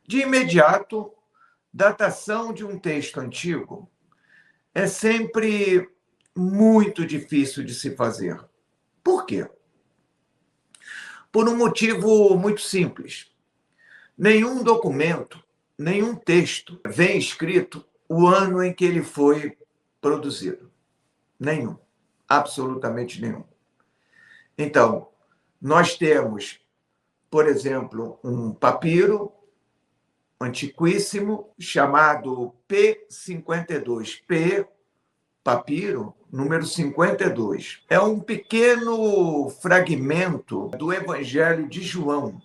De imediato, datação de um texto antigo é sempre muito difícil de se fazer. Por quê? Por um motivo muito simples. Nenhum documento, nenhum texto vem escrito o ano em que ele foi produzido. Nenhum. Absolutamente nenhum. Então, nós temos, por exemplo, um papiro antiquíssimo chamado P52. P, papiro, número 52. É um pequeno fragmento do Evangelho de João.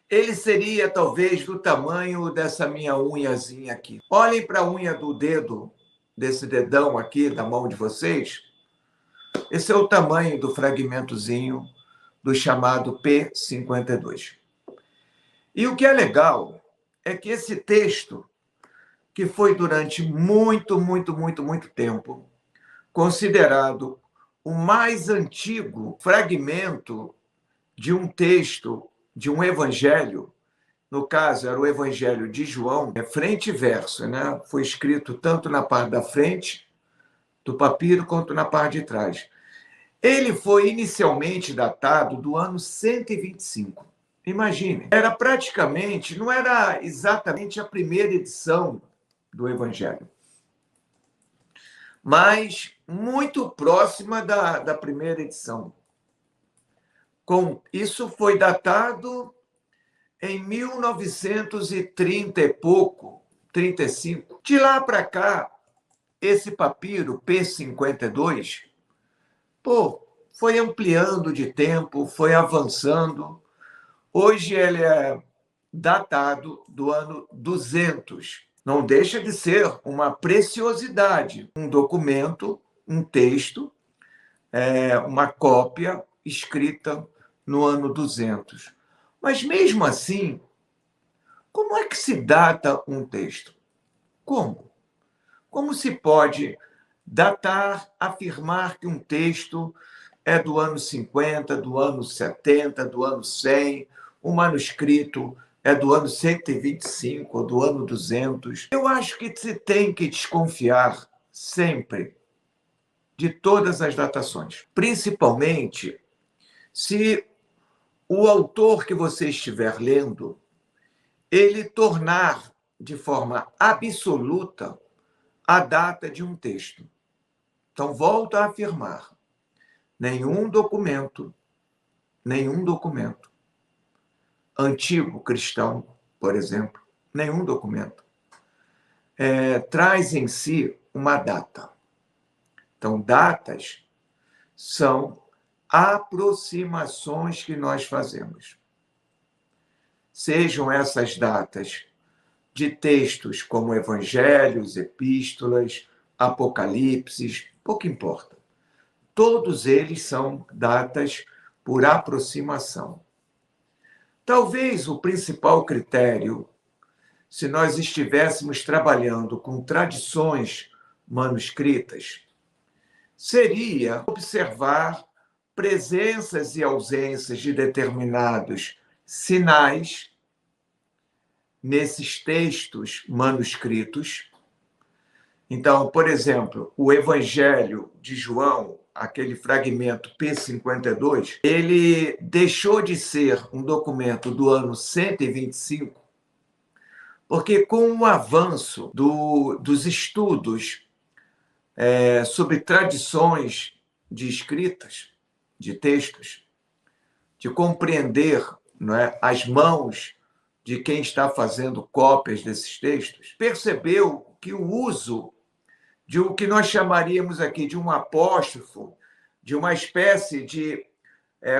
Ele seria talvez do tamanho dessa minha unhazinha aqui. Olhem para a unha do dedo, desse dedão aqui da mão de vocês. Esse é o tamanho do fragmentozinho do chamado P52. E o que é legal é que esse texto, que foi durante muito tempo considerado o mais antigo fragmento de um texto, de um evangelho, no caso era o Evangelho de João, é frente e verso, né? Foi escrito tanto na parte da frente do papiro quanto na parte de trás. Ele foi inicialmente datado do ano 125. Imagine, era praticamente, não era exatamente a primeira edição do Evangelho, mas muito próxima da primeira edição. Isso foi datado em 1930 e pouco, 35. De lá para cá, esse papiro P52, foi ampliando de tempo, foi avançando. Hoje ele é datado do ano 200. Não deixa de ser uma preciosidade, um documento, um texto, uma cópia escrita no ano 200. Mas, mesmo assim, como é que se data um texto? Como? Como se pode datar, afirmar que um texto é do ano 50, do ano 70, do ano 100, um manuscrito é do ano 125 ou do ano 200? Eu acho que se tem que desconfiar sempre de todas as datações, principalmente se o autor que você estiver lendo, ele tornar de forma absoluta a data de um texto. Então, volto a afirmar, nenhum documento antigo cristão, por exemplo, nenhum documento, traz em si uma data. Então, datas são aproximações que nós fazemos. Sejam essas datas de textos como evangelhos, epístolas, apocalipses, pouco importa. Todos eles são datas por aproximação. Talvez o principal critério, se nós estivéssemos trabalhando com tradições manuscritas, seria observar presenças e ausências de determinados sinais nesses textos manuscritos. Então, por exemplo, o Evangelho de João, aquele fragmento P52, ele deixou de ser um documento do ano 125, porque com o avanço dos estudos sobre tradições de escritas, de textos, de compreender, não é, as mãos de quem está fazendo cópias desses textos, percebeu que o uso de o que nós chamaríamos aqui de um apóstrofo, de uma espécie de...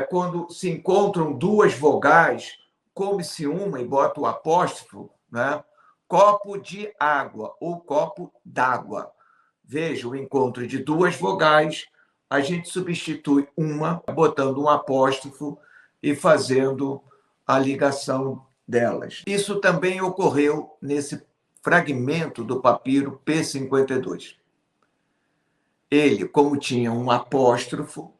quando se encontram duas vogais, come-se uma e bota o apóstrofo, né? Copo de água ou copo d'água. Veja, o encontro de duas vogais, a gente substitui uma, botando um apóstrofo e fazendo a ligação delas. Isso também ocorreu nesse fragmento do papiro P52. Ele, como tinha um apóstrofo,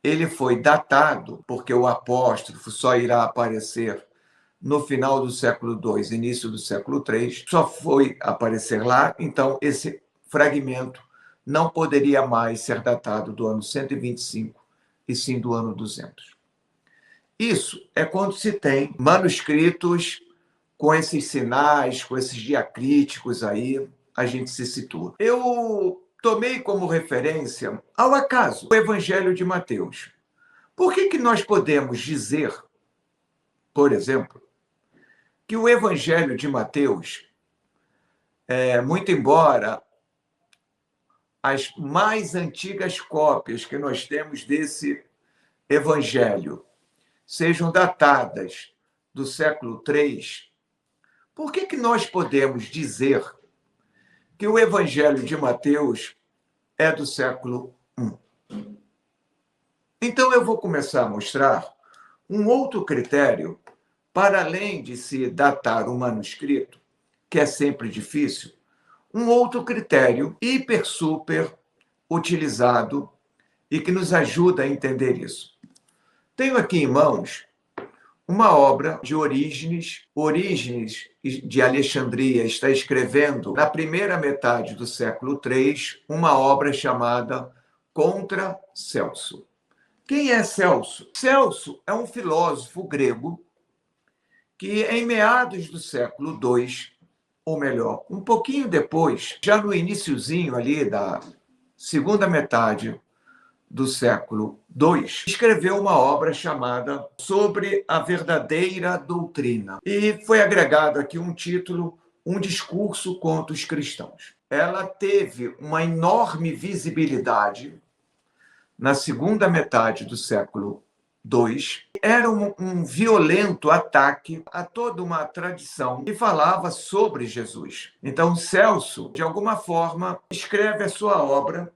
ele foi datado, porque o apóstrofo só irá aparecer no final do século II, início do século III, só foi aparecer lá, então esse fragmento não poderia mais ser datado do ano 125, e sim do ano 200. Isso é quando se tem manuscritos com esses sinais, com esses diacríticos aí, a gente se situa. Eu tomei como referência, ao acaso, o Evangelho de Mateus. Por que nós podemos dizer, por exemplo, que o Evangelho de Mateus, muito embora as mais antigas cópias que nós temos desse Evangelho sejam datadas do século III, por que nós podemos dizer que o Evangelho de Mateus é do século I? Então, eu vou começar a mostrar um outro critério, para além de se datar um manuscrito, que é sempre difícil, um outro critério hiper, super utilizado e que nos ajuda a entender isso. Tenho aqui em mãos uma obra de Orígenes. Orígenes de Alexandria está escrevendo, na primeira metade do século III, uma obra chamada Contra Celso. Quem é Celso? Celso é um filósofo grego que, em meados do século II, ou melhor, um pouquinho depois, já no iniciozinho ali da segunda metade do século II, escreveu uma obra chamada Sobre a Verdadeira Doutrina. E foi agregado aqui um título, Um Discurso contra os Cristãos. Ela teve uma enorme visibilidade na segunda metade do século II. Era um violento ataque a toda uma tradição que falava sobre Jesus. Então, Celso, de alguma forma, escreve a sua obra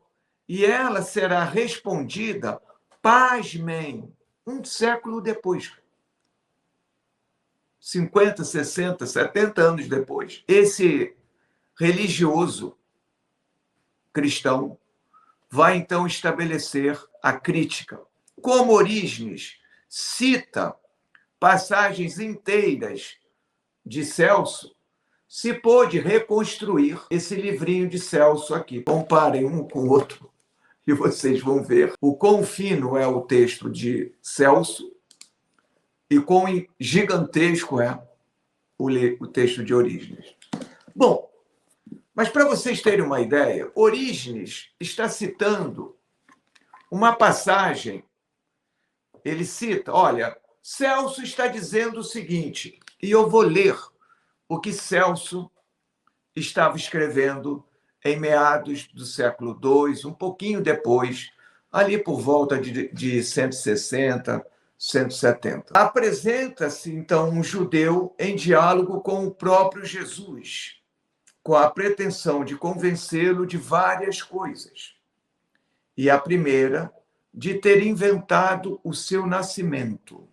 e ela será respondida, pasmem, um século depois. 50, 60, 70 anos depois. Esse religioso cristão vai, então, estabelecer a crítica. Como Orígenes cita passagens inteiras de Celso, se pôde reconstruir esse livrinho de Celso aqui. Comparem um com o outro e vocês vão ver o quão fino é o texto de Celso e quão gigantesco é o texto de Orígenes. Bom, mas para vocês terem uma ideia, Orígenes está citando uma passagem. Ele cita, olha, Celso está dizendo o seguinte, e eu vou ler o que Celso estava escrevendo em meados do século II, um pouquinho depois, ali por volta de 160, 170. Apresenta-se, então, um judeu em diálogo com o próprio Jesus, com a pretensão de convencê-lo de várias coisas. E a primeira, de ter inventado o seu nascimento.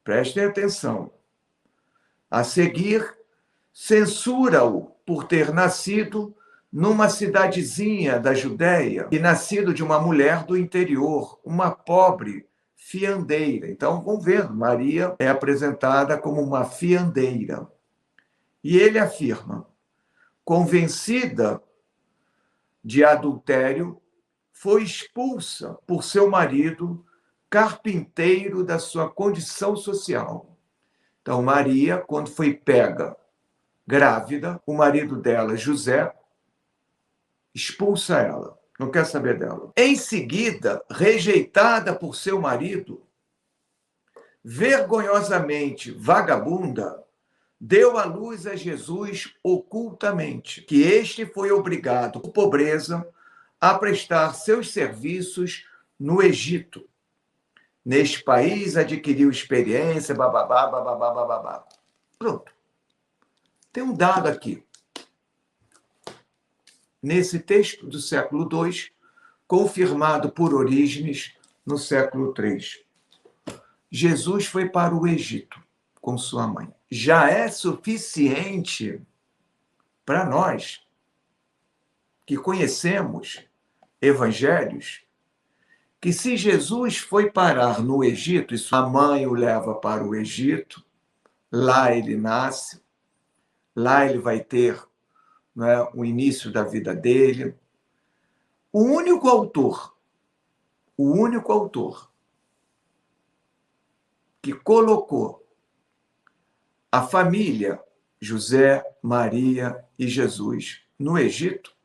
Prestem atenção. A seguir, censura-o por ter nascido numa cidadezinha da Judéia e nascido de uma mulher do interior, uma pobre fiandeira. Então, vamos ver, Maria é apresentada como uma fiandeira. E ele afirma, convencida de adultério, foi expulsa por seu marido, carpinteiro da sua condição social. Então, Maria, quando foi pega grávida, o marido dela, José, expulsa ela, não quer saber dela. Em seguida, rejeitada por seu marido, vergonhosamente vagabunda, deu à luz a Jesus ocultamente, que este foi obrigado, por pobreza, a prestar seus serviços no Egito. Neste país adquiriu experiência, bababá, bababá, bababá. Pronto. Tem um dado aqui. Nesse texto do século II, confirmado por Orígenes no século III. Jesus foi para o Egito com sua mãe. Já é suficiente para nós que conhecemos evangelhos que se Jesus foi parar no Egito, e sua mãe o leva para o Egito, lá ele nasce, lá ele vai ter, né, o início da vida dele. O único autor que colocou a família José, Maria e Jesus no Egito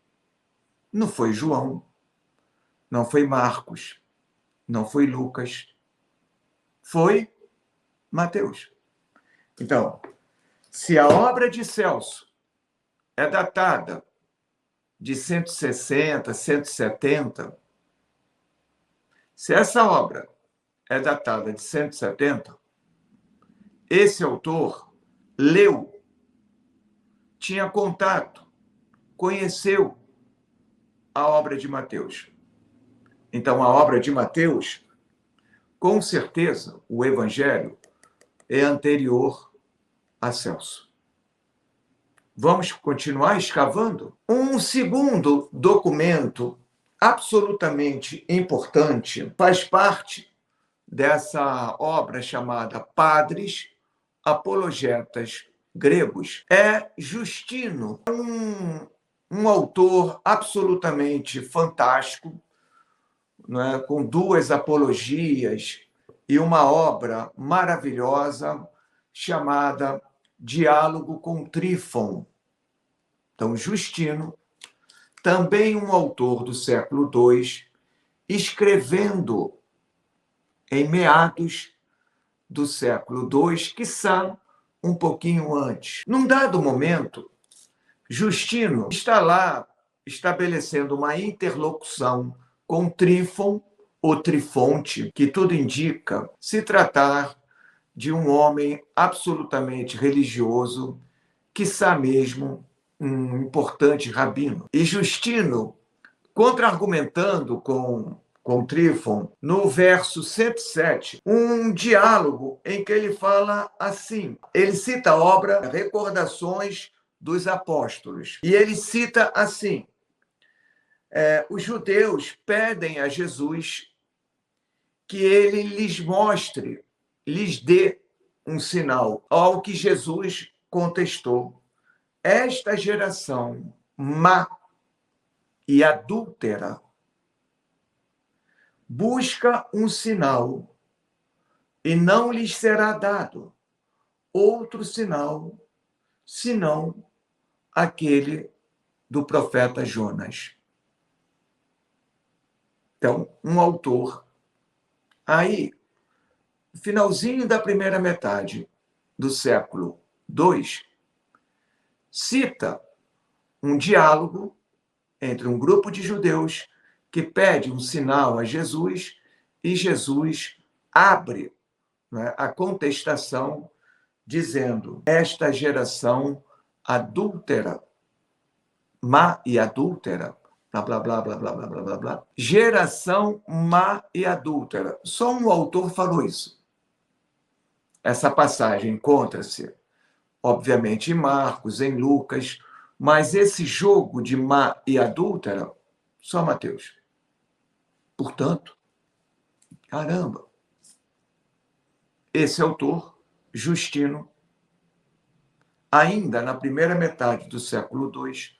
não foi João, não foi Marcos, não foi Lucas, foi Mateus. Então, se a obra de Celso é datada de 160, 170, se essa obra é datada de 170, esse autor leu, tinha contato, conheceu a obra de Mateus. Então, a obra de Mateus, com certeza, o Evangelho é anterior a Celso. Vamos continuar escavando? Um segundo documento absolutamente importante faz parte dessa obra chamada Padres Apologetas Gregos. É Justino, um autor absolutamente fantástico, né, com duas apologias e uma obra maravilhosa chamada Diálogo com Trífon. Então, Justino, também um autor do século II, escrevendo em meados do século II, quiçá um pouquinho antes. Num dado momento, Justino está lá estabelecendo uma interlocução com Trífon, ou Trifonte, que tudo indica se tratar de um homem absolutamente religioso, quiçá mesmo um importante rabino. E Justino, contra-argumentando com Trífon, no verso 107, um diálogo em que ele fala assim. Ele cita a obra Recordações dos Apóstolos. E ele cita assim: os judeus pedem a Jesus que ele lhes mostre, lhes dê um sinal. Ao que Jesus contestou: esta geração má e adúltera busca um sinal e não lhes será dado outro sinal senão aquele do profeta Jonas. Então, um autor aí, finalzinho da primeira metade do século II, cita um diálogo entre um grupo de judeus que pede um sinal a Jesus e Jesus abre, né, a contestação dizendo: esta geração adúltera, má e adúltera, blá, blá, blá, blá, blá, blá, blá, blá, blá. Geração má e adúltera. Só um autor falou isso. Essa passagem encontra-se, obviamente, em Marcos, em Lucas, mas esse jogo de má e adúltera, só Mateus. Portanto, caramba, esse autor, Justino, ainda na primeira metade do século II,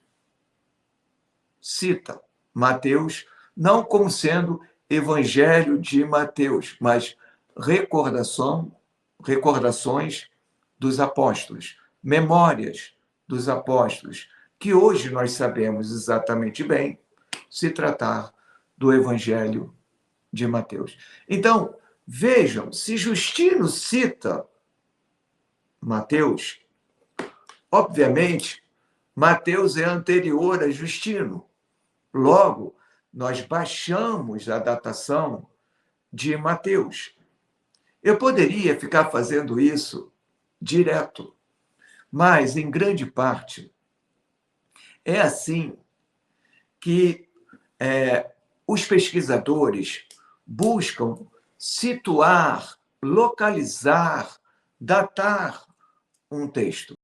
cita Mateus não como sendo Evangelho de Mateus, mas recordações dos apóstolos, memórias dos apóstolos, que hoje nós sabemos exatamente bem se tratar do Evangelho de Mateus. Então, vejam, se Justino cita Mateus, obviamente, Mateus é anterior a Justino. Logo, nós baixamos a datação de Mateus. Eu poderia ficar fazendo isso direto, mas, em grande parte, é assim que os pesquisadores buscam situar, localizar, datar um texto.